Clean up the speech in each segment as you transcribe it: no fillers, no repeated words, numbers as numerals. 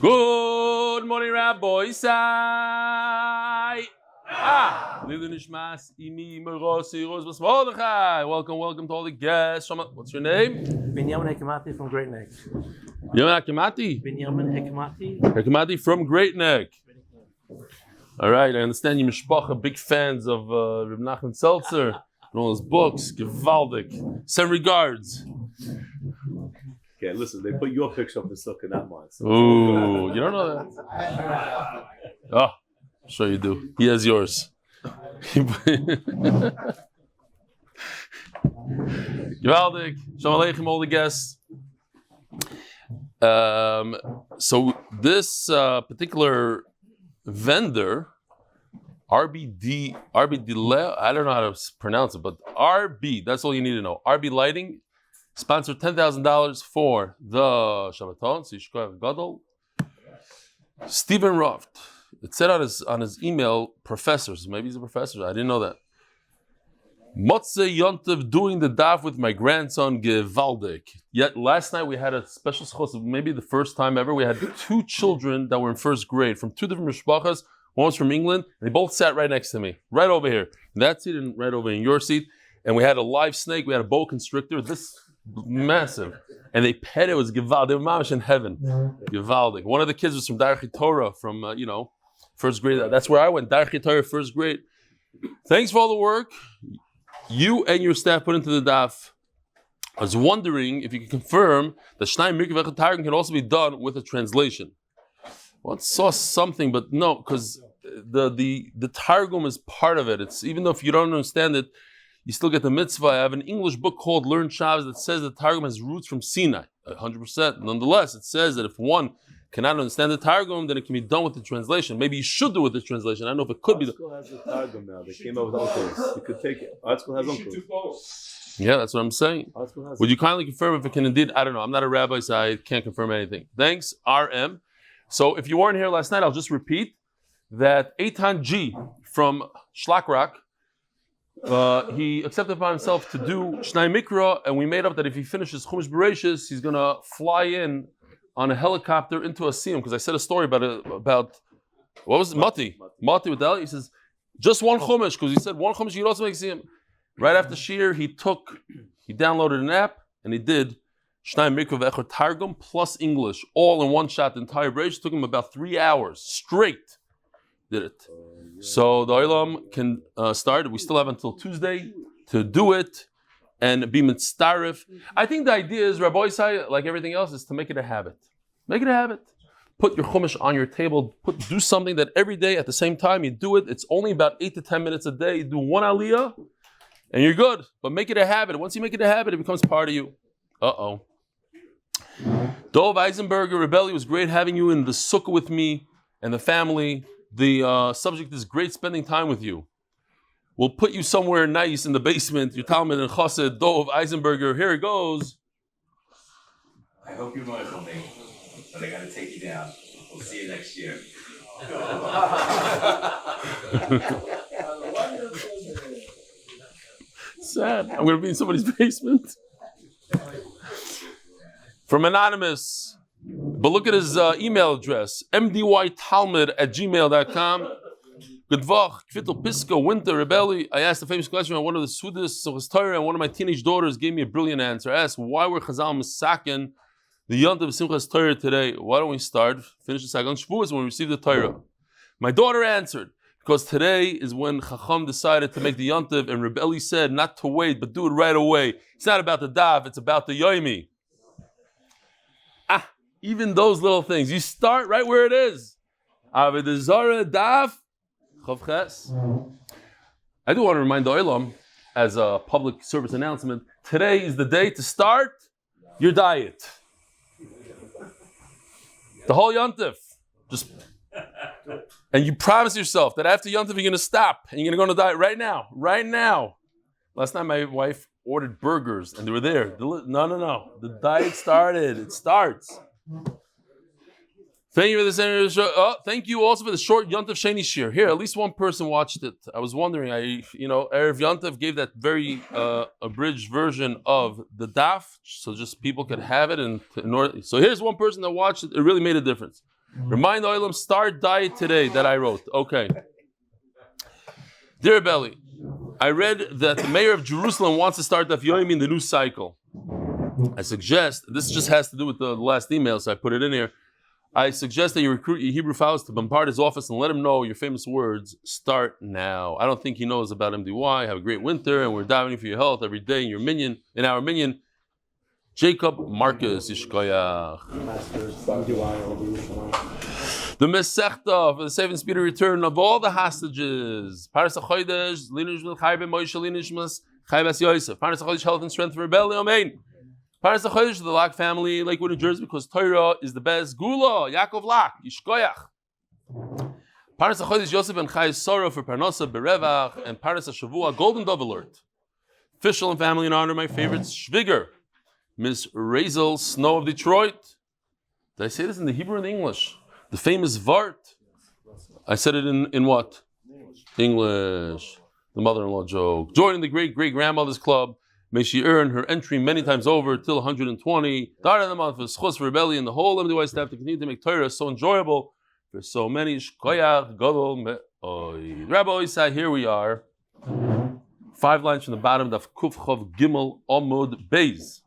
Good morning, Rabbi Isai. Welcome to all the guests. What's your name? Binyamin Hekmati from Great Neck. Binyamin Hekmati from Great Neck. All right, I understand you mishpacha big fans of Reb Nachman Seltzer and all his books. Gewaldig. Send regards. Okay, listen, they put your picture up in Sukkah, not mine. So. Ooh, you don't know that? Oh, sure you do. He has yours. Gewaldig. Shalom Aleichem, all the guests. So this particular vendor, RBD, I don't know how to pronounce it, but RB, that's all you need to know. RB Lighting sponsored $10,000 for the Shabbaton, Sishkoyev Gadol. Stephen Roft, it said on his email, professors, maybe he's a professor, I didn't know that. Motze Yontiv doing the daf with my grandson Gewaldik. Yet last night we had a special zechus, maybe the first time ever. We had two children that were in first grade from two different mishpachas. One was from England, and they both sat right next to me, right over here. That seat and right over in your seat. And we had a live snake, we had a boa constrictor, this massive. And they pet it, was Gewaldik. They were mamish in heaven. Gewaldik. One of the kids was from Darchi Torah, from, first grade. That's where I went, Darchi Torah, first grade. Thanks for all the work you and your staff put into the daf. I was wondering if you could confirm that Shnai Mikveh Echad Targum can also be done with a translation. Well, I saw something, but no, because the Targum is part of it. It's even though if you don't understand it, you still get the mitzvah. I have an English book called Learn Shabbos that says the Targum has roots from Sinai, 100%. Nonetheless, it says that if one cannot understand the Targum, then it can be done with the translation. Maybe you should do it with the translation. I don't know if it could be. Art School has the Targum now. They came out with uncles. You could take it. Art School has uncles. Yeah, that's what I'm saying. Would you kindly confirm if it can indeed? I don't know. I'm not a rabbi, so I can't confirm anything. Thanks, RM. So if you weren't here last night, I'll just repeat that Eitan G from Shlakrock, he accepted upon himself to do Shnai Mikra, and we made up that if he finishes Chumash Bereshis, he's going to fly in on a helicopter into a siyum, because I said a story about what was it? Mati with Eli. He says, just one Chumash, because he said one Chumash, you could also make siyum. Right after Shir, he downloaded an app, and he did Shnai Mikra Echad Targum plus English, all in one shot. The entire Bereshis took him about 3 hours straight. Did it. So the Olam can start. We still have until Tuesday to do it and be mitzaref. I think the idea is, Rabbi Isai, like everything else, is to make it a habit. Make it a habit. Put your chumash on your table. Do something that every day at the same time you do it. It's only about 8 to 10 minutes a day. You do one aliyah and you're good. But make it a habit. Once you make it a habit, it becomes part of you. Uh-oh. Dov Eisenberger, Rebel, it was great having you in the sukkah with me and the family. The subject is great spending time with you. We'll put you somewhere nice in the basement. Your Talmud and Chassid, Dov Eisenberger. Here it goes. I hope you learn something, but I gotta take you down. We'll see you next year. Sad. I'm going to be in somebody's basement. From Anonymous. But look at his email address. mdytalmud@gmail.com. Gudvach, Kvittel Pisco, Winter, Rebelli. I asked a famous question on one of the Sudas of his Torah, and one of my teenage daughters gave me a brilliant answer. I asked, why were Chazal Misakin the Yontiv of Simchas Torah today? Why don't we finish the Sagan Shavuos when we receive the Torah? My daughter answered, because today is when Chacham decided to make the Yontiv, and Rav Eli said not to wait, but do it right away. It's not about the Daf, it's about the Yomi. Even those little things. You start right where it is. Avodah Zarah Daf Chavches. I do want to remind the Olam, as a public service announcement, today is the day to start your diet. The whole Yontif. And you promise yourself that after Yontif you're going to stop and you're going to go on a diet right now. Right now. Last night my wife ordered burgers and they were there. No. The diet started. It starts. Thank you for this. Thank you also for the short Yontif Sheni Shir. Here, at least one person watched it. I was wondering. Erev Yontif gave that very abridged version of the daf, so just people could have it. So here's one person that watched it. It really made a difference. Remind Oilam, start diet today that I wrote. Okay. Dear Belly, I read that the mayor of Jerusalem wants to start Daf Yomi in the new cycle. I suggest, this just has to do with the last email, so I put it in here. I suggest that you recruit your Hebrew fellows to bombard his office and let him know your famous words, start now. I don't think he knows about MDY. Have a great winter, and we're diving for your health every day in our minion. Jacob Marcus Ishkoyach. The Mesechta for the safe and speedy return of all the hostages. Parnassa Chodesh, Linish Chaya Moshe, Linish Chaya Yosef. Parnassa Chodesh, health and strength for Berel. Amen. Parnassa Chodesh to the Lak family, Lakewood NJ, because Torah is the best. Gula, Yaakov Lak, Ishkoyach. Parnassa Chodesh, Yosef and Chaya Sara for Parnassa Berevach, and Parnassa Shavua, Golden Dove Alert. Fishel and Family in honor of my favorites, Shvigger. Miss Raiselle Snow of Detroit. Did I say this in the Hebrew or in the English? The famous Vart. I said it in what? English. The mother-in-law joke. Joining the great-great-grandmother's club. May she earn her entry many times over till 120. Dara the month for zechus for rebellion. And the whole MDY staff to continue to make Torah so enjoyable for so many. Shkoyach Gadol Me'oy. Rabbi Isai, here we are. 5 lines from the bottom. Daf Kuf Chov Gimel Amud Beis.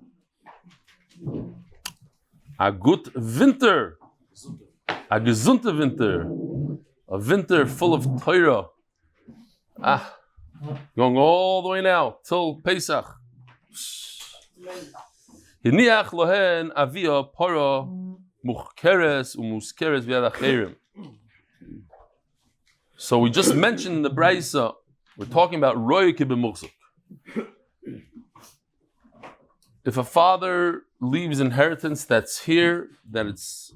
A good winter, a gesunde winter, a winter full of Torah. Going all the way now till Pesach. Hiniach lohen avia para muchkeres umuskeres v'yad acherim. So we just mentioned in the Brisa, we're talking about roy kibemukzuk. If a father leaves inheritance that's here, that it's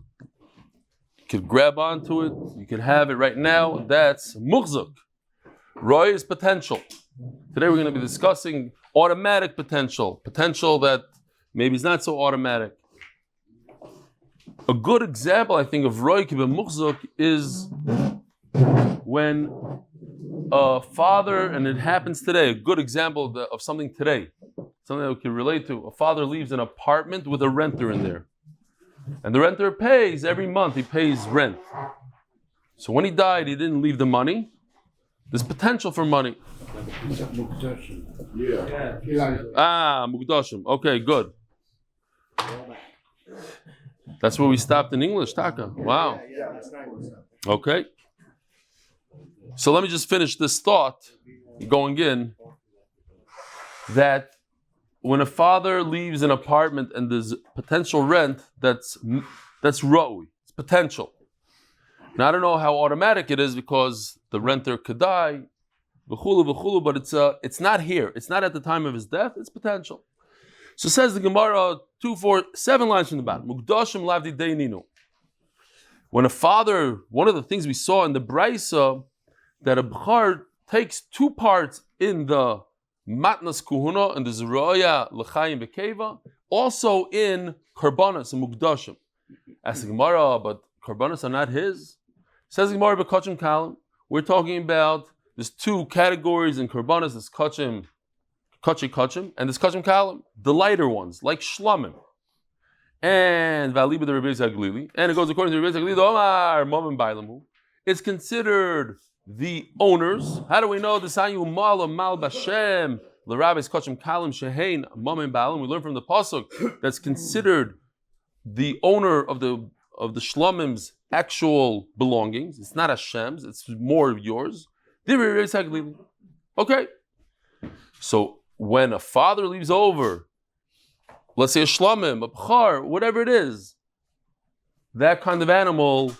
you could grab onto it, you can have it right now, that's mughzuk. Roy is potential. Today we're going to be discussing automatic potential that maybe is not so automatic. A good example, I think, of roy kibbeh mughzuk is when a father, and it happens today, a good example of something today, something that we can relate to. A father leaves an apartment with a renter in there. And the renter pays every month, he pays rent. So when he died, he didn't leave the money. There's potential for money. Mukdashim. Okay, good. That's where we stopped in English, Taka. Wow. Okay. So let me just finish this thought, going in, that when a father leaves an apartment and there's potential rent, that's ra'ui, it's potential. Now I don't know how automatic it is because the renter could die, v'chulu, but it's not here. It's not at the time of his death. It's potential. So says the Gemara 7 lines from the bottom. Mukdashim lavdi deininu. When a father, one of the things we saw in the Brisa, that a b'char takes 2 parts in the matnas kuhuna and the zeraya l'chayim bekeva, also in karbanas and mukdashim. Asks the Gemara, but karbanas are not his. Says the Gemara b'kachim kalim. We're talking about there's 2 categories in karbanas. There's kachim, and there's kachim kalim, the lighter ones like shlamim. And valiba the Rebbitzen Stefansky, and it goes according to the Rebbitzen Stefansky. Omar mom bailamu. It's considered the owners. How do we know the Sayu Mal Mal Bashem? The rabbis kachim kalim shehein mom bailam. We learn from the pasuk that's considered the owner of the shlamim's actual belongings. It's not Hashem's. It's more of yours. Okay. So when a father leaves over, let's say a shlamim, a b'char, whatever it is, that kind of animal,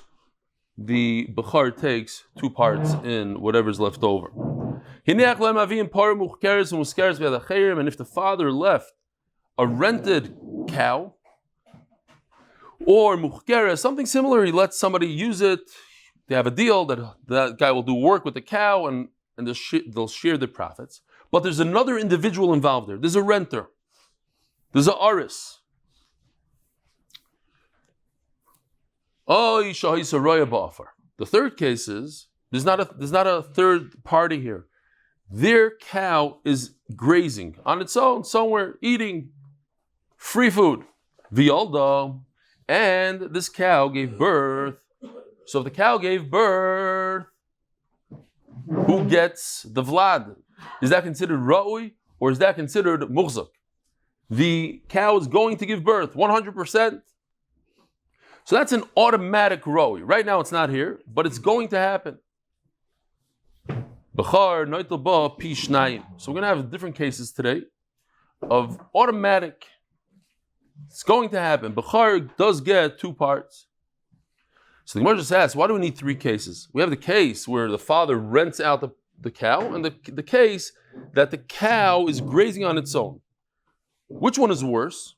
the b'char takes 2 parts in whatever's left over. And if the father left a rented cow, or muchkeres, something similar, he lets somebody use it, they have a deal that guy will do work with the cow and they'll share the profits. But there's another individual involved there. There's a renter. There's a aris. The third case is there's not a third party here. Their cow is grazing on its own somewhere, eating free food. Violda, and this cow gave birth So if the cow gave birth, who gets the vlad? Is that considered ra'ui or is that considered muhzak? The cow is going to give birth 100%. So that's an automatic ra'ui. Right now it's not here, but it's going to happen. Bechar noitel ba pi shnayim. So we're going to have different cases today of automatic. It's going to happen. Bechar does get 2 parts. So the Gemara just asks, why do we need 3 cases? We have the case where the father rents out the cow, and the case that the cow is grazing on its own. Which one is worse?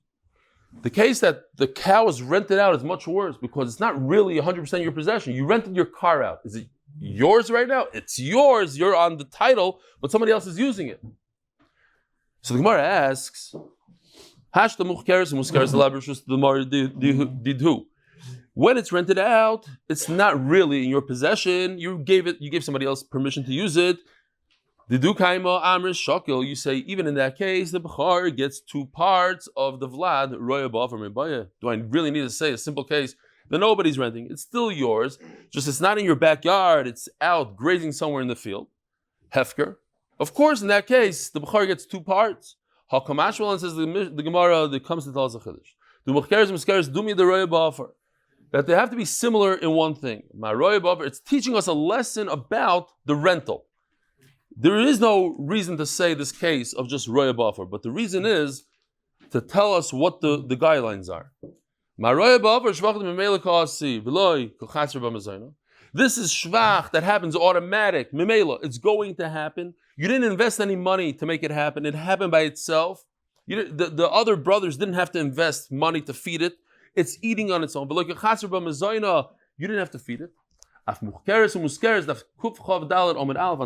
The case that the cow is rented out is much worse because it's not really 100% your possession. You rented your car out. Is it yours right now? It's yours. You're on the title, but somebody else is using it. So the Gemara asks, when it's rented out, it's not really in your possession. You gave somebody else permission to use it. You say, even in that case, the Bechar gets 2 parts of the Vlad. Do I really need to say a simple case that nobody's renting? It's still yours, just it's not in your backyard, it's out grazing somewhere in the field. Hefker. Of course, in that case, the Bechar gets 2 parts. Hakamashwal says the Gemara that comes to tell us a chiddush. The Mechkeres do me the Roya Bafar. That they have to be similar in one thing. My Roya Bafar, it's teaching us a lesson about the rental. There is no reason to say this case of just Roya Bafar, but the reason is to tell us what the guidelines are. This is shvach that happens automatic. It's going to happen. You didn't invest any money to make it happen. It happened by itself. The other brothers didn't have to invest money to feed it. It's eating on its own. You didn't have to feed it. On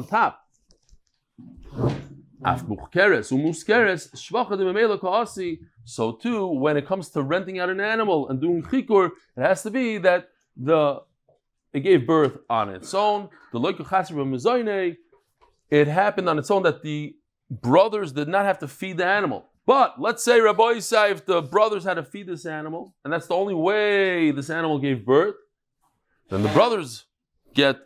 top. So too, when it comes to renting out an animal and doing chikur, it has to be that it gave birth on its own. It happened on its own that the brothers did not have to feed the animal. But let's say Rabbi Yosef, if the brothers had to feed this animal, and that's the only way this animal gave birth, then the brothers get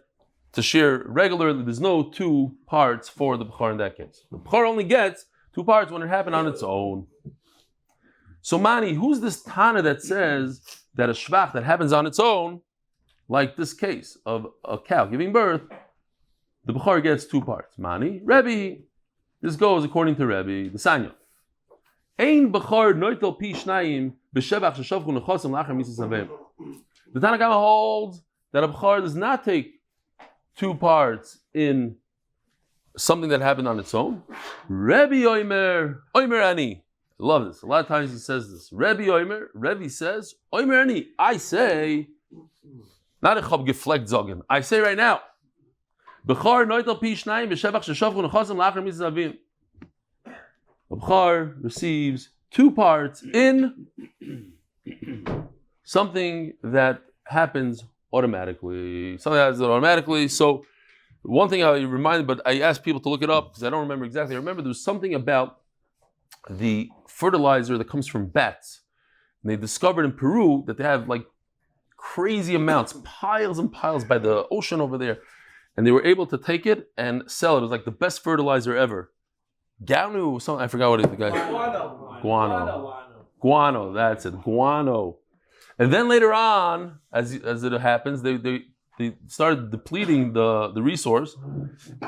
to share regularly. There's no 2 parts for the Bechar in that case. The Bechar only gets 2 parts when it happened on its own. So Mani, who's this Tana that says that a shvach that happens on its own, like this case of a cow giving birth, the Bechar gets 2 parts? Mani, Rebbe. This goes according to Rebbe, the Sanya. Ein Bechar noitel pi shnayim b'shevach sheshavchu nechosim lachar misas avim. The Tana Kama holds that a Bechar does not take 2 parts in something that happened on its own. Rebbe Oimer Ani. I love this. A lot of times he says this. Rebbe Oimer, Rebbe says, Oimer Ani. I say, not a chab geflekt zogen. I say right now, Bechar noitel pi shnayim b'shevach sheshavchu nechosim lachar misas avim. A Bechar receives 2 parts in something that happens automatically. Something that happens automatically. So one thing I reminded, but I asked people to look it up because I don't remember exactly. I remember there was something about the fertilizer that comes from bats. And they discovered in Peru that they have like crazy amounts, piles and piles by the ocean over there. And they were able to take it and sell it. It was like the best fertilizer ever. Ganu, something, I forgot what it is. The guy. Guano, that's it. Guano. And then later on, as it happens, they started depleting the resource,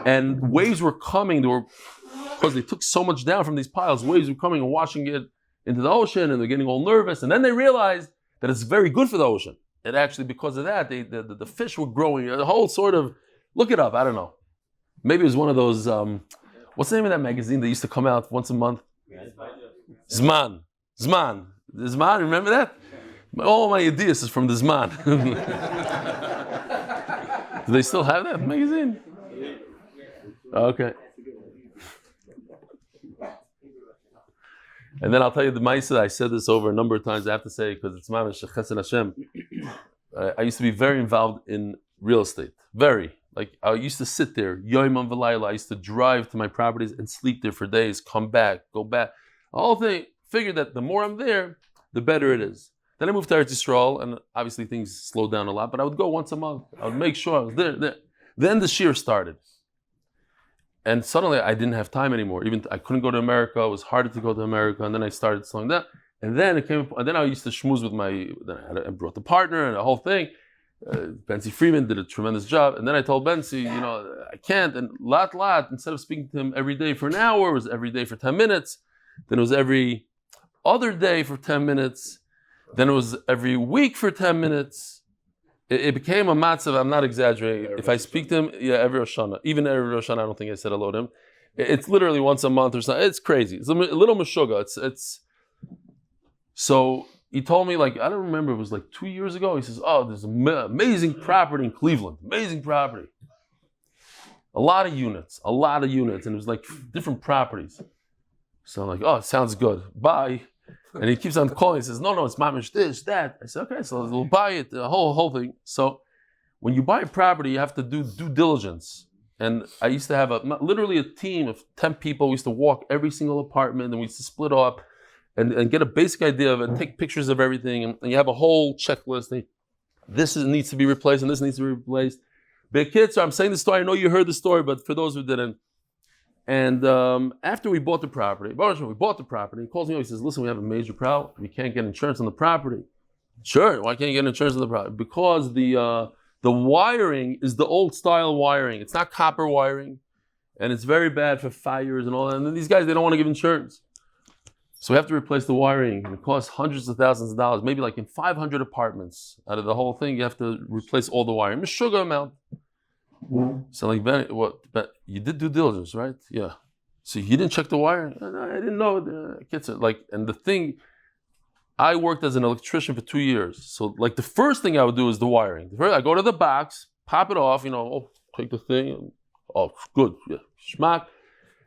and waves were coming. Because they took so much down from these piles, waves were coming and washing it into the ocean, and they're getting all nervous. And then they realized that it's very good for the ocean. It actually, because of that, the fish were growing. A whole sort of, look it up, I don't know. Maybe it was one of those, what's the name of that magazine that used to come out once a month? Zman, remember that? All my ideas is from the Zman. Do they still have that magazine? Okay. And then I'll tell you the Maisa. I said this over a number of times. I have to say because it's mamash chesed Hashem. I used to be very involved in real estate. Very. Like I used to sit there, Yoimam V'layla. I used to drive to my properties and sleep there for days, come back, go back. The whole thing. Figured that the more I'm there, the better it is. Then I moved to Eretz Yisrael, and obviously things slowed down a lot, but I would go once a month. I would make sure I was there. Then the shir started. And suddenly I didn't have time anymore. Even I couldn't go to America. It was harder to go to America. And then I started slowing down. And then and then I used to schmooze with I brought the partner and the whole thing. Belsky Freeman did a tremendous job. And then I told Belsky, I can't. And instead of speaking to him every day for an hour, it was every day for 10 minutes. Then it was every other day for 10 minutes. Then it was every week for 10 minutes. It became a matzav. I'm not exaggerating. If I speak to him, every Rosh Hashanah. Even every Rosh Hashanah, I don't think I said hello to him. It's literally once a month or something. It's crazy. It's a little meshuggah. So he told me, I don't remember, it was 2 years ago. He says, there's amazing property in Cleveland. Amazing property. A lot of units. And it was different properties. So I'm it sounds good. Bye. And he keeps on calling. He says, no, it's mamish this, that. I said, okay, so we'll buy it, the whole thing. So when you buy a property, you have to do due diligence. And I used to have literally a team of 10 people. We used to walk every single apartment, and we used to split up and get a basic idea of it, and take pictures of everything. And you have a whole checklist. This needs to be replaced, and this needs to be replaced. Big kids, I'm saying the story. I know you heard the story, but for those who didn't. And after we bought the property, he calls me up. He says, listen, we have a major problem. We can't get insurance on the property. Sure, why can't you get insurance on the property? Because the wiring is the old style wiring. It's not copper wiring. And it's very bad for fires and all that. And then these guys, they don't want to give insurance. So we have to replace the wiring. And it costs hundreds of thousands of dollars. Maybe in 500 apartments out of the whole thing, you have to replace all the wiring. Sugar amount. So Ben, you did due diligence, right? Yeah. So you didn't check the wire? I didn't know. And the thing, I worked as an electrician for 2 years. So the first thing I would do is the wiring. I go to the box, pop it off, take the thing. Good. Yeah. Schmack.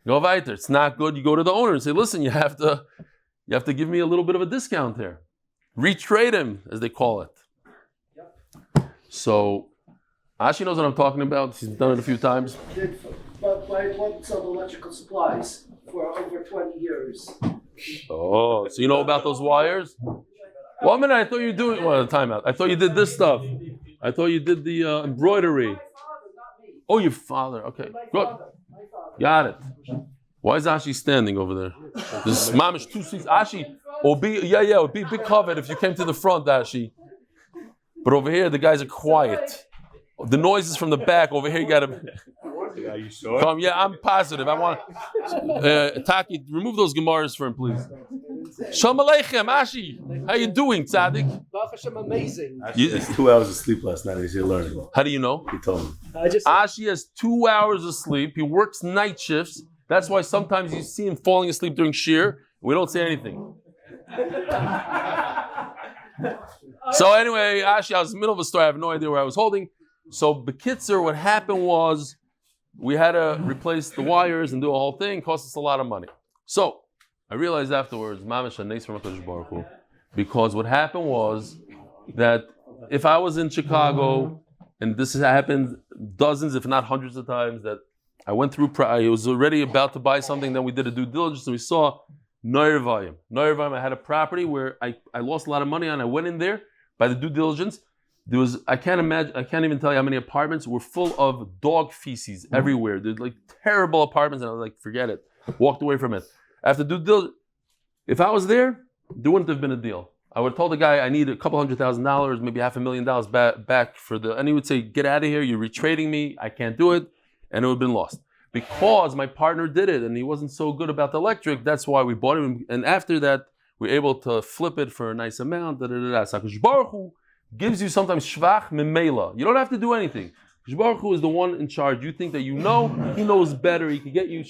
Go weiter. It's not good. You go to the owner and say, listen, you have to give me a little bit of a discount here. Retrade him, as they call it. Yep. So Ashi knows what I'm talking about. She's done it a few times. But I bought some electrical supplies for over 20 years. Oh, so you know about those wires? Well, a minute, I thought you were doing timeout. I thought you did this stuff. I thought you did the embroidery. My father, not me. Oh, your father. Okay, My good. father. Got it. Why is Ashi standing over there? This is mamish 2 seats. Ashi, it would be a big covet if you came to the front, Ashi. But over here, the guys are quiet. The noise is from the back. Over here, you got to you sure? come. Yeah, I'm positive. I want Taki, remove those Gemaras for him, please. Shalom Aleichem, Ashi. How you doing, Tzaddik? Baruch Hashem, amazing. Ashi has 2 hours of sleep last night. He's here learning. How do you know? He told me. Ashi has 2 hours of sleep. He works night shifts. That's why sometimes you see him falling asleep during shir. We don't say anything. So anyway, Ashi, I was in the middle of a story. I have no idea where I was holding. So Bekitzer, what happened was we had to replace the wires and do a whole thing. It cost us a lot of money. So I realized afterwards, Mamish Hanes from HaKadosh Baruch Hu, because what happened was that if I was in Chicago, and this has happened dozens, if not hundreds of times, that I went through, I was already about to buy something, then we did a due diligence, and we saw Noirvayim. I had a property where I lost a lot of money on. I went in there by the due diligence. There was, I can't even tell you how many apartments were full of dog feces everywhere. They're terrible apartments, and I was forget it. Walked away from it. After due diligence, if I was there wouldn't have been a deal. I would have told the guy I need $200,000, maybe $500,000 back for and he would say, get out of here, you're retrading me, I can't do it, and it would have been lost. Because my partner did it, and he wasn't so good about the electric, that's why we bought it, and after that, we were able to flip it for a nice amount, HaKadosh Baruch Hu gives you sometimes shvach memela. You don't have to do anything. HaKadosh Baruch Hu is the one in charge. You think that you know, he knows better, he can get you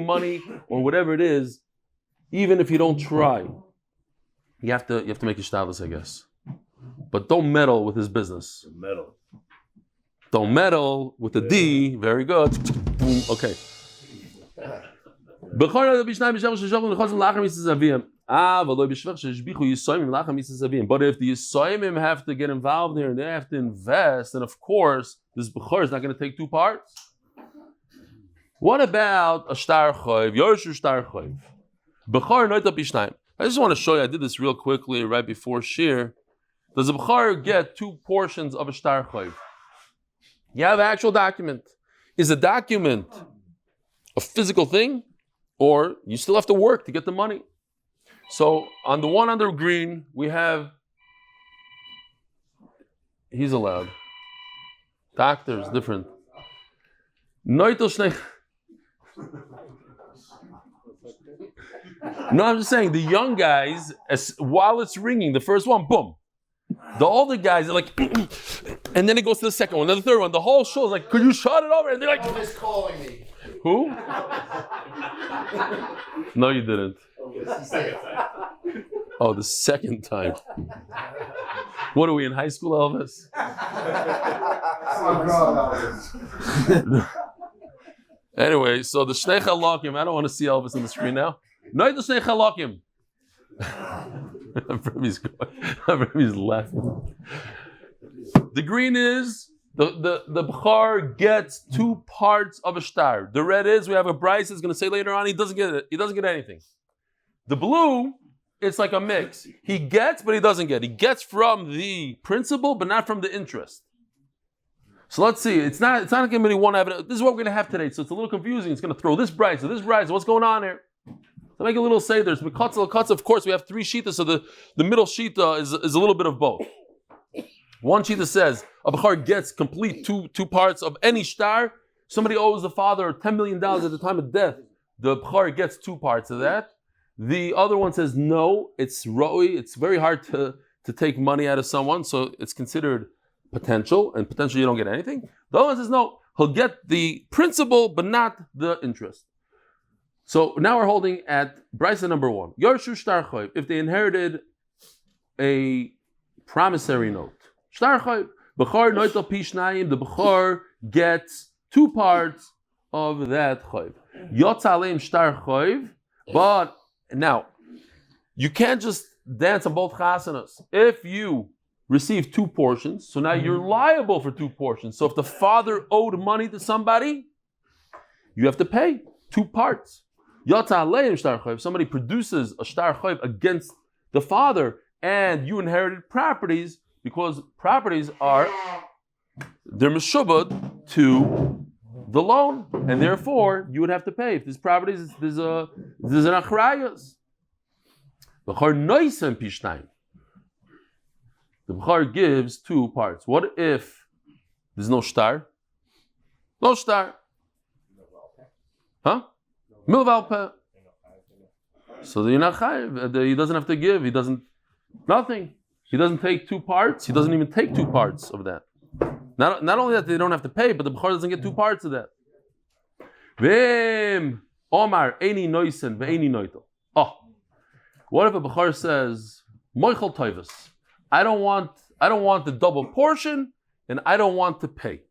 money, or whatever it is, even if you don't try. You have to make your shtavos, I guess. But don't meddle with his business. Metal. Don't meddle with the D. Very good. Okay. But if the Yisayimim have to get involved here and they have to invest, then of course this Bechor is not going to take 2 parts. What about a shtar choiv? Yorshu shtar choiv. Bechor noita bishnayim. I just want to show you, I did this real quickly right before Shir. Does a B'char get 2 portions of a shtar chayv? You have an actual document. Is a document a physical thing? Or you still have to work to get the money? So on the one under green, we have, he's allowed. Doctors, different. No, I'm just saying, the young guys, while it's ringing, the first one, boom. The older guys are like, and then it goes to the second one, then the third one. The whole show is like, could you shut it over? And they're like, Always calling me. who? No, you didn't. Oh, the second time. What are we in high school, Elvis? Anyway, so the Shnei Chalakim, I don't want to see Elvis on the screen now. No, the Shnei Chalakim. He's laughing. The green is the B'char gets 2 parts of a shtar. The red is, we have a Bryce is going to say later on, he doesn't get it. He doesn't get anything. The blue, it's like a mix. He gets, but he doesn't get. He gets from the principal, but not from the interest. So let's see. It's not going to be one evidence. This is what we're going to have today. So it's a little confusing. It's going to throw this Bryce, this Bryce. What's going on here? So make a little say there's Mikatzel. Of course, we have 3 shitas, so the middle shita is a little bit of both. One shita says a B'char gets complete two parts of any shtar. Somebody owes the father $10 million at the time of death. The B'char gets 2 parts of that. The other one says no, it's roi. It's very hard to take money out of someone, so it's considered potential, and potentially you don't get anything. The other one says no, he'll get the principal, but not the interest. So now we're holding at Brisa number 1. Yorshu shtar chayv, if they inherited a promissory note. Shtar chayv, B'char noitel pishnayim, the B'char gets 2 parts of that chayv. Yotz aleim shtar chayv, but now, you can't just dance on both chasanas. If you receive 2 portions, so now you're liable for 2 portions. So if the father owed money to somebody, you have to pay 2 parts. If somebody produces a shtar chayv against the father and you inherited properties, because properties they're meshubad to the loan, and therefore you would have to pay. If there's properties, there's an achrayas. The B'char gives 2 parts. What if there's no shtar? No shtar. Huh? Milvalpe. So you're not chayiv. He doesn't have to give. He doesn't, nothing. He doesn't take 2 parts. He doesn't even take 2 parts of that. Not only that they don't have to pay, but the B'char doesn't get 2 parts of that. Vim Omar Eini Noisen Ve'eini Noitel. Oh, what if a B'char says Moichel Toivus? I don't want the double portion, and I don't want to pay.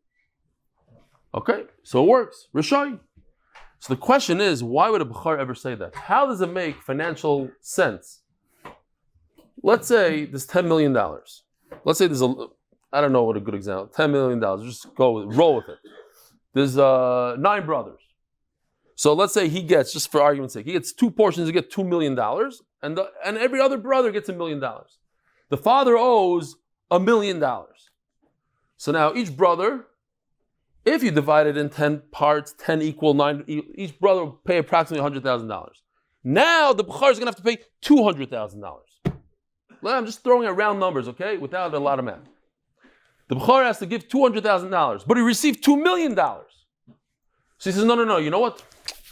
Okay, so it works. Rishai. So the question is, why would a B'char ever say that? How does it make financial sense? Let's say there's $10 million. Let's say there's I don't know what a good example. $10 million. Just roll with it. There's 9 brothers. So let's say he gets, just for argument's sake, he gets 2 portions. He gets $2 million, and every other brother gets $1 million. The father owes $1 million. So now each brother, if you divide it in 10 parts, 10 equal 9, each brother will pay approximately $100,000. Now the B'char is going to have to pay $200,000. I'm just throwing out round numbers, okay, without a lot of math. The B'char has to give $200,000, but he received $2 million. So he says, no, you know what?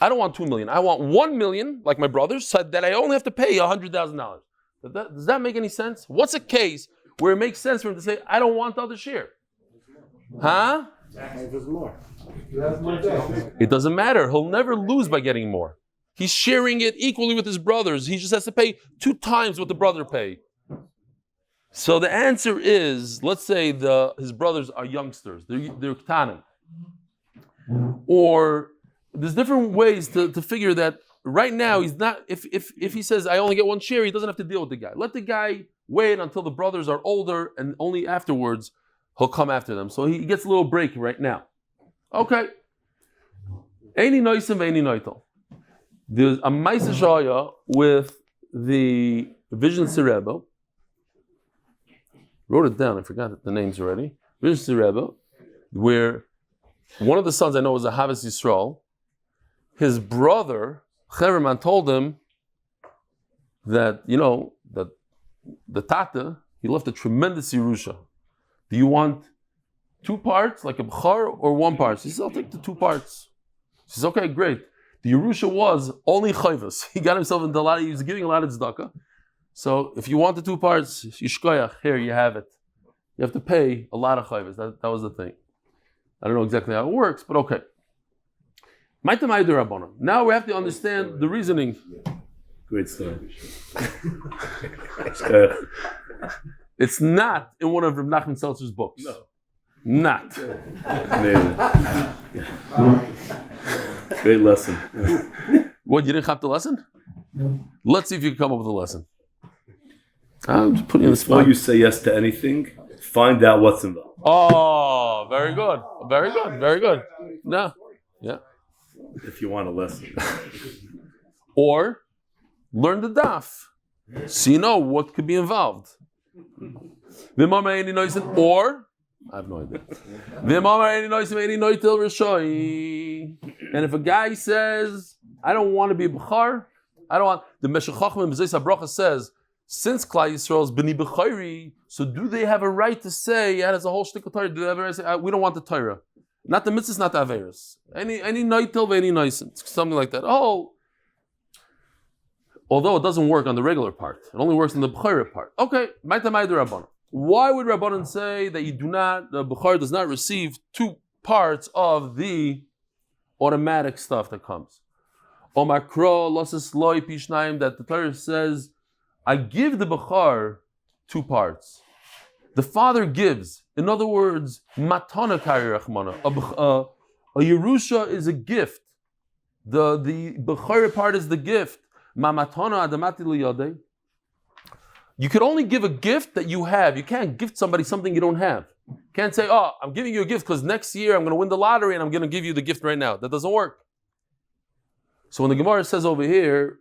I don't want $2 million. I want $1 million, like my brothers, so that I only have to pay $100,000. Does that make any sense? What's a case where it makes sense for him to say, I don't want the other share? Huh? It doesn't matter. He'll never lose by getting more. He's sharing it equally with his brothers. He just has to pay 2 times what the brother paid. So the answer is, let's say his brothers are youngsters. They're ktanim. Or there's different ways to figure that right now he's not, if he says I only get 1 share, he doesn't have to deal with the guy. Let the guy wait until the brothers are older, and only afterwards he'll come after them. So he gets a little break right now. Okay. Eini noisim ve'eini noitel. There's a Maisa Shaya with the Vision Rebbe, wrote it down, I forgot the names already. Vision Rebbe, where one of the sons I know was a Havas Yisrael. His brother, Cheverman, told him that, that the Tata, he left a tremendous Yerusha. Do you want 2 parts, like a B'char, or 1 part? He says, I'll take the 2 parts. He says, okay, great. The Yerusha was only chayvus. He got himself into a lot, he was giving a lot of tzedakah. So if you want the 2 parts, yishkoyach, here you have it. You have to pay a lot of chayvus. That was the thing. I don't know exactly how it works, but okay. Now we have to understand the reasoning. Great story. It's not in one of Reb Nachman Seltzer's books. No. Not. Great lesson. What, you didn't have the lesson? Let's see if you can come up with a lesson. I'm just putting you in the spot. Before you say yes to anything, find out what's involved. Oh, very good. Very good. Very good. No. Yeah. If you want a lesson. Or learn the daf. So you know what could be involved. Or I have no idea. And if a guy says, I don't want to be a B'char, I don't want, the Meshech Chacham B'zais HaBracha says, since Klal Yisrael is B'ni B'chayri, so do they have a right to say, yeah, there's a whole shtick of Torah, do they have a right to say, we don't want the Torah. Not the mitzvahs, not the Averis. Any noitel, any noisin, something like that. Oh, although it doesn't work on the regular part. It only works on the B'chayri part. Okay, why would Rabbanan say that the B'char does not receive 2 parts of the automatic stuff that comes? Omakro losses loy pishnayim, that the Torah says, I give the B'char 2 parts. The father gives. In other words, matana kari rachmana. A Yerusha is a gift. The B'char part is the gift. Ma matana adamati liyadei. You could only give a gift that you have. You can't gift somebody something you don't have. You can't say, oh, I'm giving you a gift because next year I'm going to win the lottery and I'm going to give you the gift right now. That doesn't work. So when the Gemara says over here,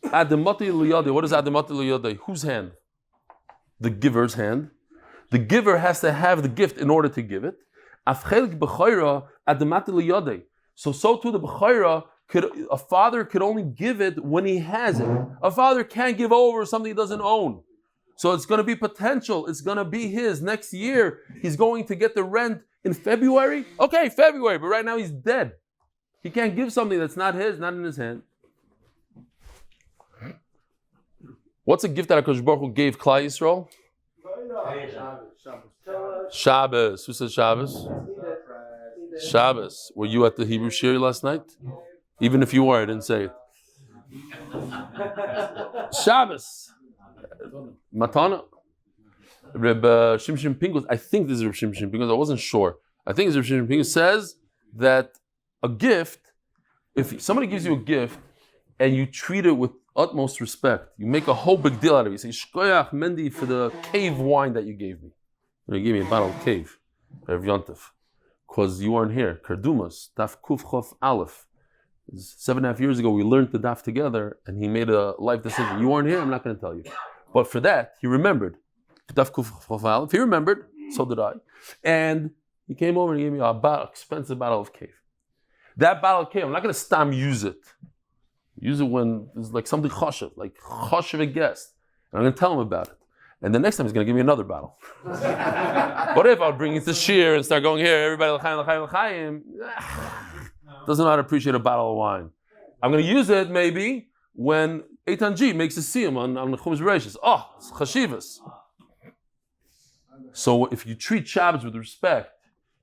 Adamati liyadei, what is Adamati liyadei? Whose hand? The giver's hand. The giver has to have the gift in order to give it. Afchelik b'chayra Adamati liyadei. So too the b'chayra, a father could only give it when he has it. A father can't give over something he doesn't own. So it's going to be potential. It's going to be his. Next year, he's going to get the rent in February. Okay, February, but right now he's dead. He can't give something that's not his, not in his hand. What's a gift that HaKadosh Baruch Hu gave Klal Yisrael? Shabbos. Who says Shabbos? Shabbos. Were you at the Hebrew Shir last night? Even if you were, I didn't say it. Shabbos. Matana. Reb Shimshon Pinkus, I think this is Reb Shimshon Pinkus, I wasn't sure. I think it's Reb Shimshon Pinkus says that a gift, if somebody gives you a gift and you treat it with utmost respect, you make a whole big deal out of it. You say, Shkoyach Mendi for the cave wine that you gave me. You gave me a bottle of cave, Rav Yontif, because you weren't here. Kardumas, Daf Kuf Chof Aleph. 7.5 years ago, we learned the daf together, and he made a life decision. You weren't here, I'm not going to tell you. But for that, he remembered. Daf Kuf Chof Aleph. He remembered, so did I. And he came over and gave me a expensive bottle of cave. That bottle of cave, I'm not going to use it. Use it when it's like something choshev, like choshev a guest. And I'm going to tell him about it. And the next time he's going to give me another bottle. What if I'll bring it to Shir and start going here, everybody l'chaim, l'chaim, l'chaim. Doesn't know how to appreciate a bottle of wine. I'm going to use it maybe when Eitan G makes a siyum on the Chum's Reishis. Oh, it's chashivas. So if you treat Shabbos with respect,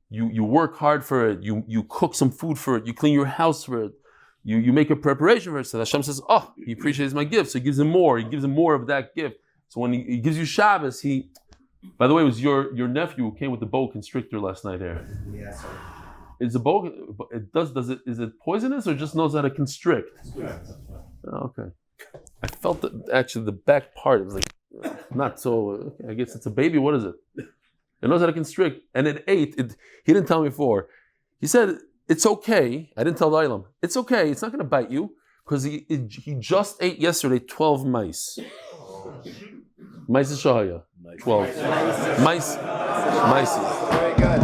you work hard for it, you cook some food for it, you clean your house for it, you make a preparation for it. So Hashem says, oh, he appreciates my gift, so he gives him more. He gives him more of that gift. So when he gives you Shabbos, by the way, it was your nephew who came with the boa constrictor last night here. Yeah, sorry. Is the boa, is it poisonous or just knows how to constrict? Oh, okay. I felt that actually the back part was like, not so, I guess it's a baby, what is it? It knows how to constrict, and it ate. He didn't tell me before. He said, it's okay. I didn't tell the Ilam. It's okay. It's not going to bite you, Because he just ate yesterday 12 mice. Mice is Shahaya. 12. Mice. Very good.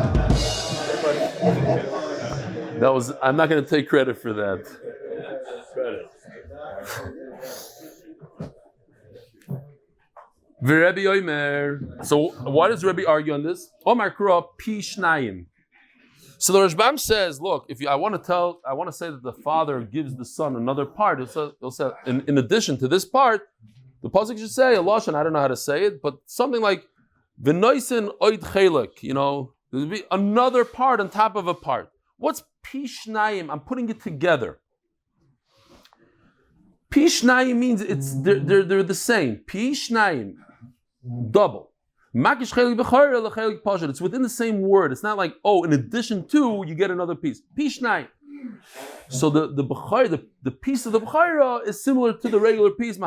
That was. I'm not going to take credit for that. V'Rebbe Omer. So why does Rebbe argue on this? Omar Kura Pi Shnayim. So the Rashbam says, look, if I want to say that the father gives the son another part. He'll say in addition to this part, the pasuk should say a lashon. I don't know how to say it, but something like v'noisen oid chelek. There'll be another part on top of a part. What's Pi Shnayim? I'm putting it together. Pi Shnayim means they're the same. Pi Shnayim, double. It's within the same word. It's not like, in addition to, you get another piece. Pi Shnayim. So the piece of the Bechayra is similar to the regular piece.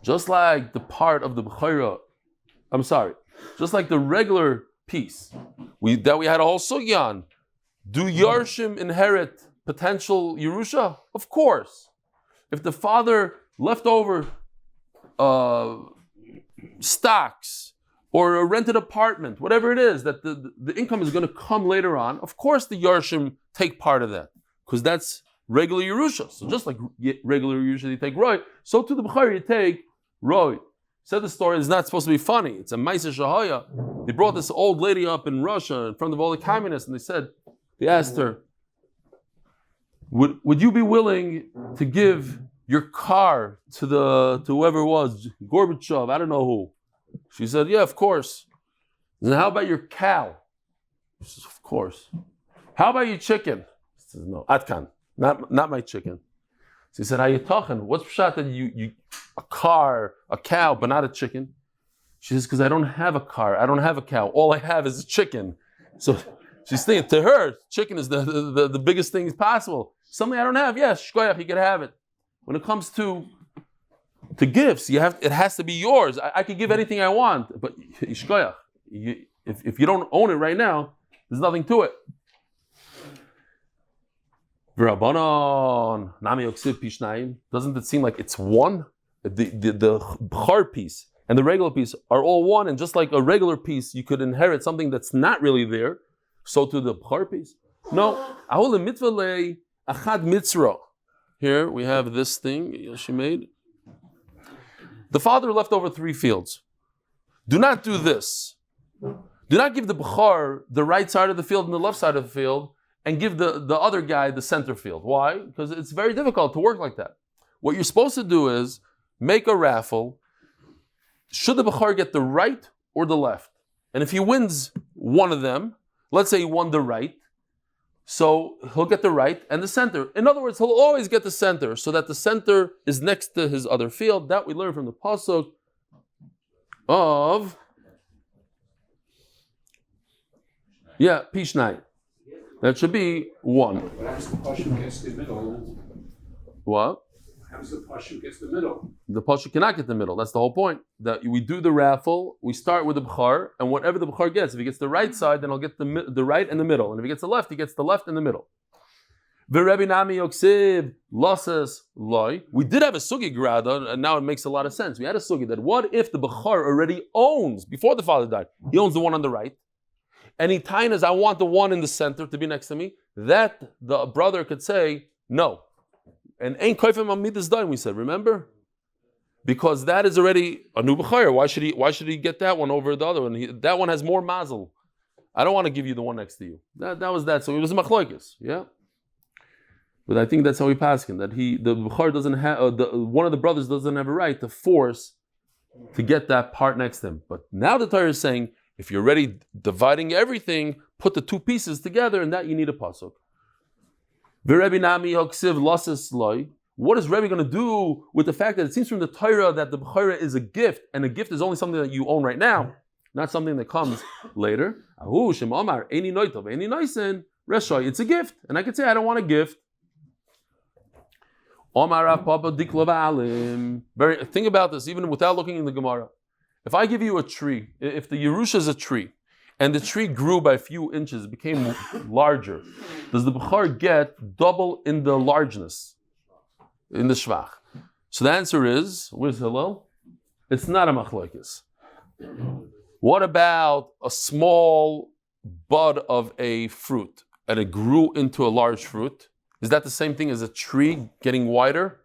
Just like the part of the Bechayra, just like the regular piece that we had a whole sugya on. Do Yarshim inherit potential Yerusha? Of course. If the father left over stocks or a rented apartment, whatever it is, that the income is going to come later on, of course the Yarshim take part of that, because that's regular Yerusha. So just like regular Yerusha, you take Roy, so to the Bechayr you take Roy. Said the story is not supposed to be funny. It's a Maisa Shahaya. They brought this old lady up in Russia in front of all the communists, and they asked her, would you be willing to give your car to whoever it was, Gorbachev, I don't know who? She said, yeah, of course. And how about your cow? She says, of course. How about your chicken? She says, no, Atkan, not my chicken. So he said, how you talking? What's pshat that you a car, a cow, but not a chicken? She says, because I don't have a car, I don't have a cow. All I have is a chicken. So she's thinking, to her, chicken is the biggest thing possible. Something I don't have, yes, shkoyach, you can have it. When it comes to gifts, it has to be yours. I can give anything I want, but shkoyach, if you don't own it right now, there's nothing to it. V'Rabbanon, Nami Yoksiv Pishnayim. Doesn't it seem like it's one? The bchar piece and the regular piece are all one, and just like a regular piece, you could inherit something that's not really there. So to the bchar piece, no. Ahol mitzvah achad mitzra. Here we have this thing she made. The father left over 3 fields. Do not do this. Do not give the bchar the right side of the field and the left side of the field, and give the other guy the center field. Why? Because it's very difficult to work like that. What you're supposed to do is make a raffle. Should the bechar get the right or the left? And if he wins one of them, let's say he won the right, so he'll get the right and the center. In other words, he'll always get the center, so that the center is next to his other field. That we learn from the pasuk of Pishnai. That should be 1. What happens if the Pashu gets the middle? What? What happens if the Pashu gets the middle? The Pashu cannot get the middle. That's the whole point. That we do the raffle, we start with the Bechar, and whatever the Bechar gets, if he gets the right side, then he'll get the right and the middle. And if he gets the left, he gets the left and the middle. V'Rebbe Nami Yoksiv Losses Loi. We did have a Sugi Grada, and now it makes a lot of sense. We had a Sugi that what if the Bechar already owns, before the father died, he owns the one on the right, and he tainas, I want the one in the center to be next to me, that the brother could say, no. And ain't koifim amidas done, we said, remember? Because that is already a new b'chayr. Why should he get that one over the other one? That one has more mazel. I don't want to give you the one next to you. That was that. So it was a machloikis, yeah? But I think that's how we pass him, that the b'chayr doesn't have, one of the brothers doesn't have a right to force to get that part next to him. But now the Torah is saying, if you're already dividing everything, put the 2 pieces together, and that you need a pasuk. What is Rebbe going to do with the fact that it seems from the Torah that the Bechorah is a gift, and a gift is only something that you own right now, not something that comes later? It's a gift, and I could say I don't want a gift. Think about this, even without looking in the Gemara. If I give you a tree, if the Yerusha is a tree, and the tree grew by a few inches, became larger, does the Bechor get double in the largeness, in the Shvach? So the answer is, where's Hillel? It's not a machlokes. What about a small bud of a fruit and it grew into a large fruit? Is that the same thing as a tree getting wider?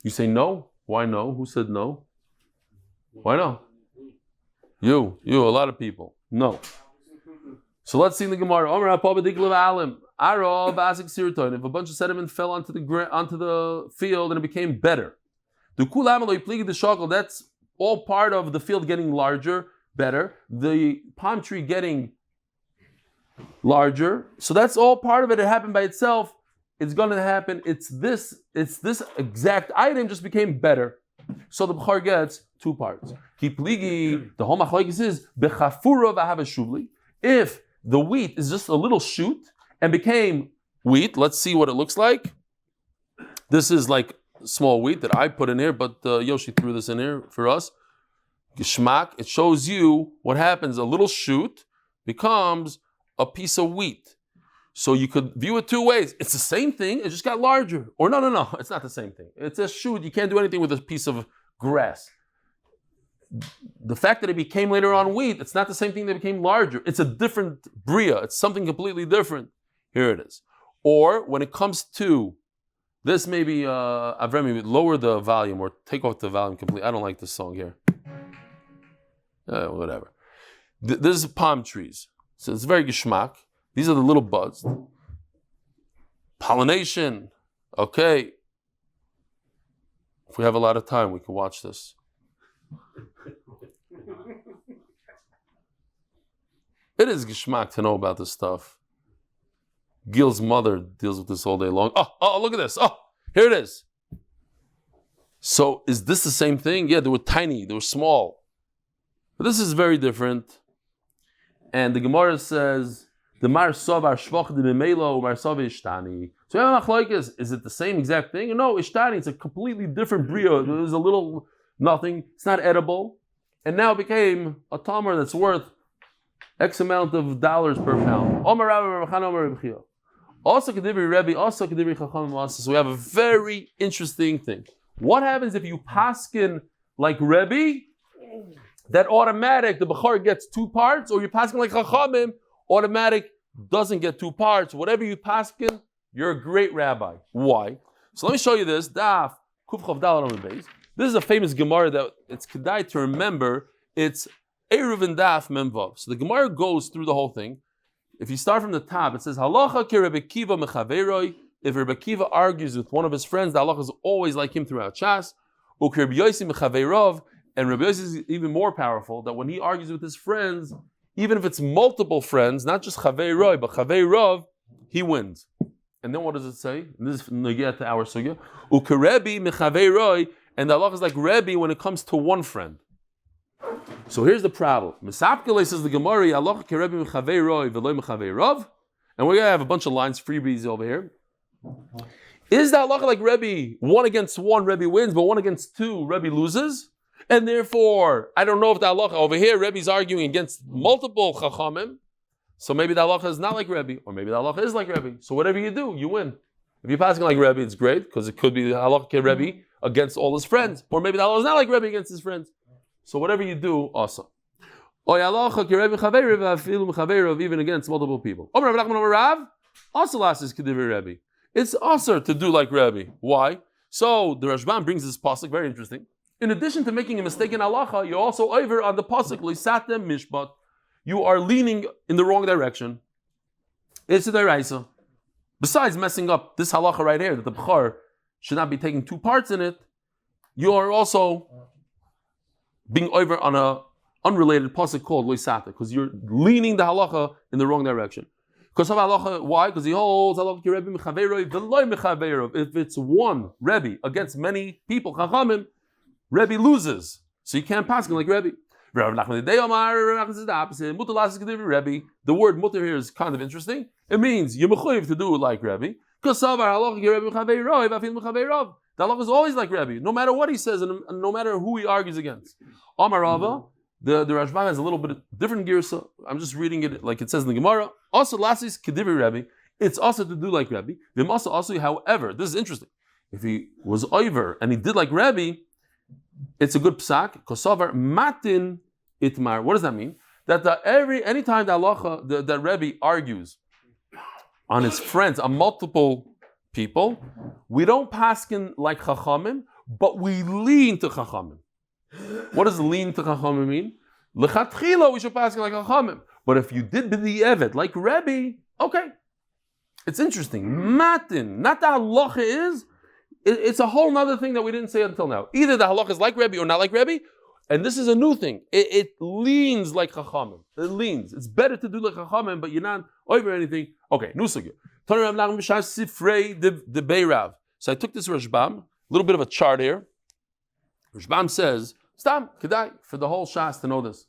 You say no? Why no? Who said no? Why no? You, a lot of people. No. So let's see in the Gemara. If a bunch of sediment fell onto the field and it became better. That's all part of the field getting larger, better. The palm tree getting larger. So that's all part of it. It happened by itself. It's going to happen. It's this exact item just became better. So the Bechor gets two parts. The whole machlokes is if the wheat is just a little shoot and became wheat, let's see what it looks like. This is like small wheat that I put in here, but Yoshi threw this in here for us. Geshmak, it shows you what happens. A little shoot becomes a piece of wheat. So you could view it two ways. It's the same thing, it just got larger. Or no, it's not the same thing. It's a shoot. You can't do anything with a piece of grass. The fact that it became later on wheat, it's not the same thing that became larger. It's a different bria. It's something completely different. Here it is. Or when it comes to this, maybe Avraham, maybe lower the volume or take off the volume completely. I don't like this song here. Whatever. This is palm trees. So it's very geschmack. These are the little buds. Pollination. Okay. If we have a lot of time, we can watch this. It is geschmack to know about this stuff. Gil's mother deals with this all day long. Oh, look at this. Oh, here it is. So is this the same thing? Yeah, they were tiny, they were small. But this is very different. And the Gemara says, the Mar Sovar Shvach de Memelo, Mar Sov Ishtani. So is it the same exact thing? No, Ishtani, it's a completely different brio. There's a little nothing, it's not edible. And now it became a tamar that's worth X amount of dollars per pound. Also Kedivri Rebbe, also Kedivri Chacham. So we have a very interesting thing. What happens if you paskin like Rebbe? That automatic, the Bechor gets two parts, or you're paskin like Chachamim, automatic doesn't get two parts. Whatever you paskin, you're a great rabbi. Why? So let me show you this. Daf Kuf Chav Daled Amud Beis. This is a famous Gemara that it's kedai to remember. It's Eruv and Daf Memvav. So the Gemara goes through the whole thing. If you start from the top, it says Halacha ki Rebbe Kiva mechaveroi. If Rebbe Kiva argues with one of his friends, the halacha is always like him throughout Shas. Uki Rebbe Yosef mechaverov. And Rebbe Yosef is even more powerful, that when he argues with his friends, even if it's multiple friends, not just Chaveroi, but Chaverov, he wins. And then what does it say? And this is Nagiyah to our Sugya. Ukerebi mechaveroi, and the halacha is like Rebbe when it comes to one friend. So here's the problem. Mesapkele says the Gemara, halacha kerebi mechaveroi v'loi mechaverov, and we're going to have a bunch of lines, freebies over here. Is the halacha like Rebbe, one against one, Rebbe wins, but one against two, Rebbe loses? And therefore, I don't know if the halacha over here, Rebbe's arguing against multiple chachamim, so maybe the halacha is not like Rebbe, or maybe the halacha is like Rebbe. So whatever you do, you win. If you're passing like Rebbe, it's great, because it could be the halacha Rebbe against all his friends, or maybe the halacha is not like Rebbe against his friends. So whatever you do, awesome. Even against multiple people. Also last is Kedivri Rebbe. It's also to do like Rebbe. Why? So the Rashbam brings this pasuk, very interesting. In addition to making a mistake in halacha, you're also over on the pasuk lisatem mishpat. You are leaning in the wrong direction. It's a deraisa. Besides messing up this halacha right here, that the Bechor should not be taking two parts in it, you are also being over on a unrelated pasuk called loisata, because you're leaning the halacha in the wrong direction. Because of halacha, why? Because he holds halacha Rebbe mechaveroi v'loi mechaverov. If it's one Rebbe against many people, chachamim, Rebbe loses. So you can't pass him like Rebbe. The opposite. The word mutter here is kind of interesting. It means you're mechuyev to do it like Rebbe. Because the halacha is always like Rebbe, no matter what he says and no matter who he argues against. Amar Rava, The Rashbam has a little bit different girsa. I'm just reading it like it says in the Gemara. Also, lasis kedivri Rebbe. It's also to do like Rebbe. V'masa also, however, this is interesting. If he was over and he did like Rebbe, it's a good psak. Kosovar matin itmar. What does that mean? That anytime the halacha, that Rebbe argues on his friends, on multiple people, we don't paskin like Chachamim, but we lean to Chachamim. What does lean to Chachamim mean? Lechatchila, we should paskin like Chachamim. But if you did b'di evet like Rebbe, okay. It's interesting. Matin, not the halacha is. It's a whole other thing that we didn't say until now. Either the halacha is like Rebbe or not like Rebbe, and this is a new thing. It leans like Chachamim. It leans. It's better to do like Chachamim, but you're not over anything. Okay, new sugya. So I took this Rashbam, a little bit of a chart here. Rashbam says, Stam, Kedai, for the whole Shas to know this.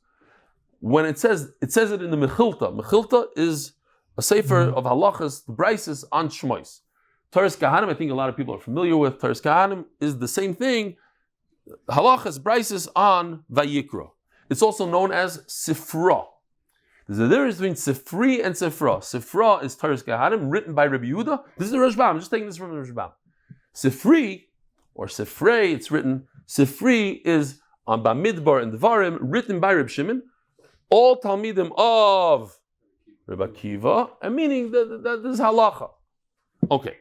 When it says it in the Mechilta. Mechilta is a sefer of halachas, the brises on Shmois. Toras Kahanim, I think a lot of people are familiar with. Toras Kahanim is the same thing. Halachas, brises on Vayikra. It's also known as Sifra. There's a difference between Sifri and Sifra. Sifra is Toras Kahanim, written by Rabbi Yehuda. This is the Rashbam. I'm just taking this from the Rashbam. Sifri, or Sifrei, it's written. Sifri is on Bamidbar and Dvarim, written by Reb Shimon. All Talmidim of Reb Akiva, and meaning that this is halacha. Okay,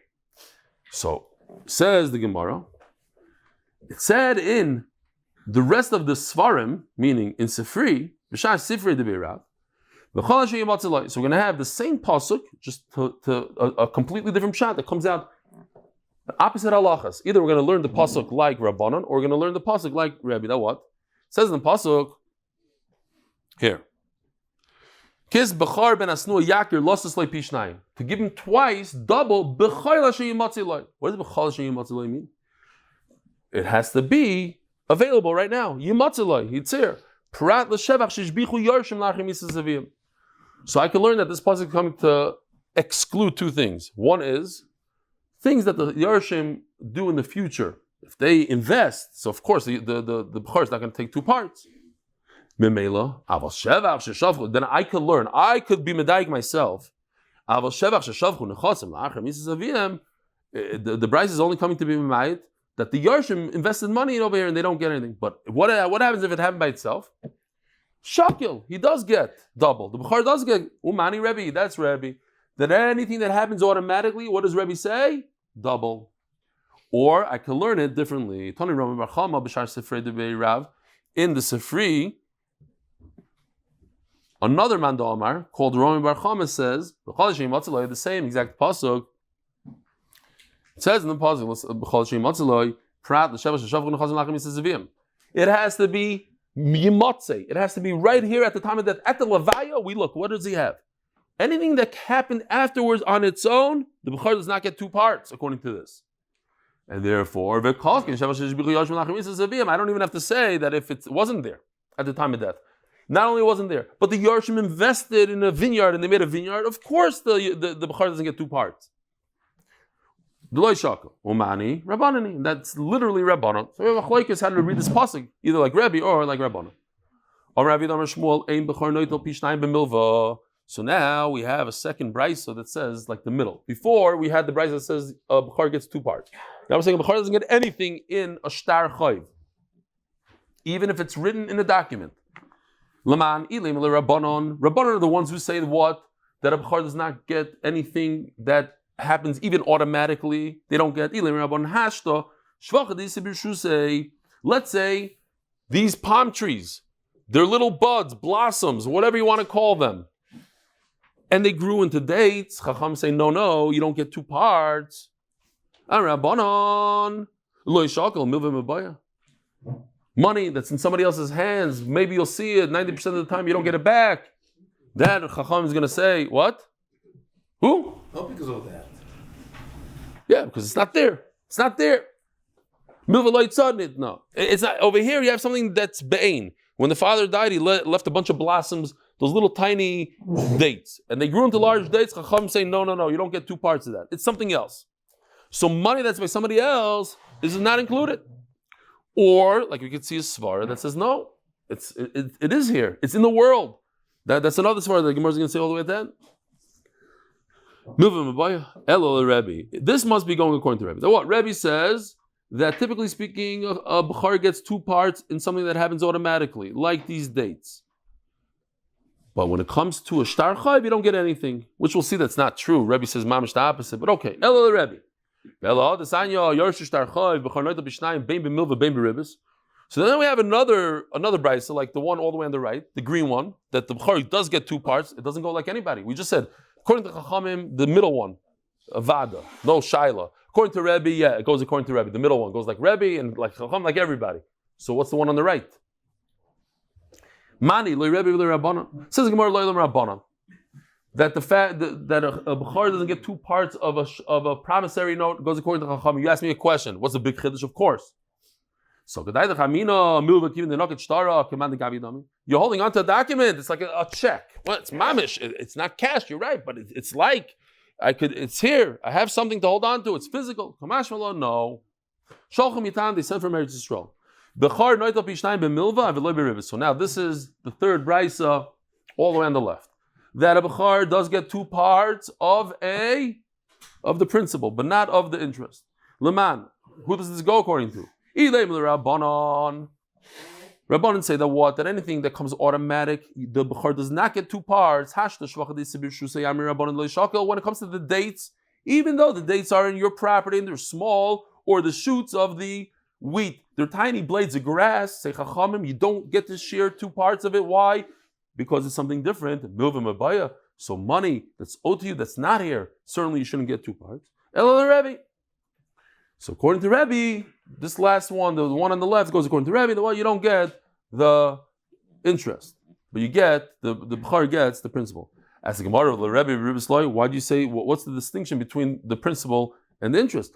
so says the Gemara. It said in the rest of the Svarim, meaning in Sifri, B'shas Sifrei Debirav. So we're going to have the same pasuk, just to a completely different shot that comes out opposite halachas. Either we're going to learn the pasuk like Rabbanon, or we're going to learn the pasuk like Rabbi. That what? It says in the pasuk here. Kis b'char ben asnu yakir losses loy pishnayim. To give him twice, double b'char l'sheyi matziloi. What does b'char l'sheyi matziloi mean? It has to be available right now. Yimatziloi, yitzir. Prat l'shevach shishbichu yorshim lachim yisazavim. So I can learn that this pasuk is coming to exclude two things. One is things that the Yarshim do in the future. If they invest, so of course the b'char is not going to take two parts. Then I could learn. I could be medaik myself. The price is only coming to be medaik that the Yarshim invested money over here and they don't get anything. But what happens if it happened by itself? Shakil, he does get double. The b'char does get umani Rebbe. That's Rebbe. That anything that happens automatically, what does Rebbe say? Double. Or I can learn it differently. In the Sifri, another man Omar called Rami Bar Chama says the same exact pasuk. It says in the pasuk, it has to be yimotze. It has to be right here at the time of death. At the levaya, we look. What does he have? Anything that happened afterwards on its own, the b'char does not get two parts, according to this. And therefore, I don't even have to say that if it wasn't there at the time of death. Not only wasn't there, but the Yarshim invested in a vineyard and they made a vineyard. Of course, the b'char doesn't get two parts. That's literally Rabbanon. So we have a chalekes how to read this pasuk, either like Rebbe or like Rabbanon. So now we have a second brisa that says like the middle. Before we had the brisa that says b'char gets two parts. Now we're saying b'char doesn't get anything in a shtar chayv, even if it's written in a document. Laman ilim Rabbanon. Rabbanon are the ones who say what? That a b'char does not get anything that happens even automatically. They don't get ilim Rabbanon hashta shvachadis. Let's say these palm trees, they're little buds, blossoms, whatever you want to call them. And they grew into dates. Chacham say, no, you don't get two parts. Rabbanon, money that's in somebody else's hands, maybe you'll see it 90% of the time, you don't get it back. That Chacham is going to say, what? Who? Not because of that. Yeah, because it's not there. It's not there. No. It's not. Over here, you have something that's be'ain. When the father died, he left a bunch of blossoms, those little tiny dates. And they grew into large dates. Chacham say, no, you don't get two parts of that. It's something else. So money that's by somebody else is not included. Or, like we could see a svara that says, no, It is here. It's in the world. That's another story that the Gemara is going to say all the way at the end. This must be going according to Rebbe. So what? Rebbe says that typically speaking, a Bechar gets 2 parts in something that happens automatically, like these dates. But when it comes to a Shtar Chayv, you don't get anything, which we'll see that's not true. Rebbe says mamish the opposite, but okay. Elo Rebbe. So then we have another brisa, like the one all the way on the right, the green one, that the Bechar does get 2 parts. It doesn't go like anybody. We just said, according to Chachamim, the middle one, Avada, no Shaila. According to Rebbe, yeah, it goes according to Rebbe. The middle one goes like Rebbe and like Chacham, like everybody. So what's the one on the right? Mani, loy Rebbe, loy Rabbanan. Says the Gemara, loy Rabbanan. That the fact that a Bechar doesn't get 2 parts of a promissory note goes according to Chacham. You asked me a question. What's the big chiddush? Of course. So you're holding on to a document. It's like a check. Well, it's mamish. It's not cash. You're right, but it's like it's here. I have something to hold on to. It's physical. No. They sent for marriage to Yisrael. So now this is the third brisa, all the way on the left. That a Bechar does get 2 parts of the principal, but not of the interest. Leman, who does this go according to? Rabbanon say that what? That anything that comes automatic, the Bechar does not get 2 parts. When it comes to the dates, even though the dates are in your property and they're small, or the shoots of the wheat, they're tiny blades of grass, say Chachamim, you don't get to share 2 parts of it. Why? Because it's something different. So money that's owed to you that's not here, certainly you shouldn't get 2 parts. So according to Rebbe, this last one, the one on the left, goes according to Rebbe, the one you don't get the interest, but you get the Bechar gets the principal. As the Gemara of the Rebbe, why do you say what's the distinction between the principal and the interest?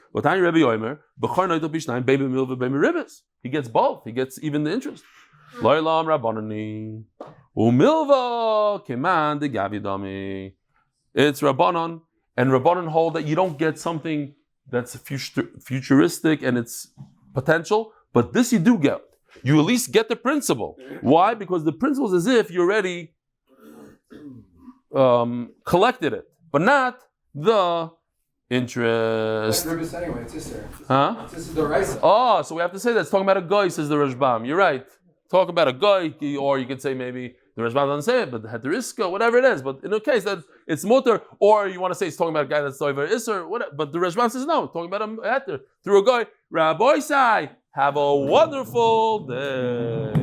He gets both. He gets even the interest. It's Rabbanon, and Rabbanon hold that you don't get something that's futuristic and it's potential, but this you do get. You at least get the principle. Why? Because the principle is as if you already collected it, but not the interest. Anyway, it's just there. Huh? This is the rice. Oh, so we have to say that it's talking about a guy, says the Rashbam. You're right. Talk about a guy, or you could say maybe the Rashbam doesn't say it, but the Heteriska, whatever it is. But in a case that it's mutter, or you want to say it's talking about a guy that's over Isser, whatever. But the Rashbam says no, it's talking about a Heter through a guy. Rabbi Sai, have a wonderful day.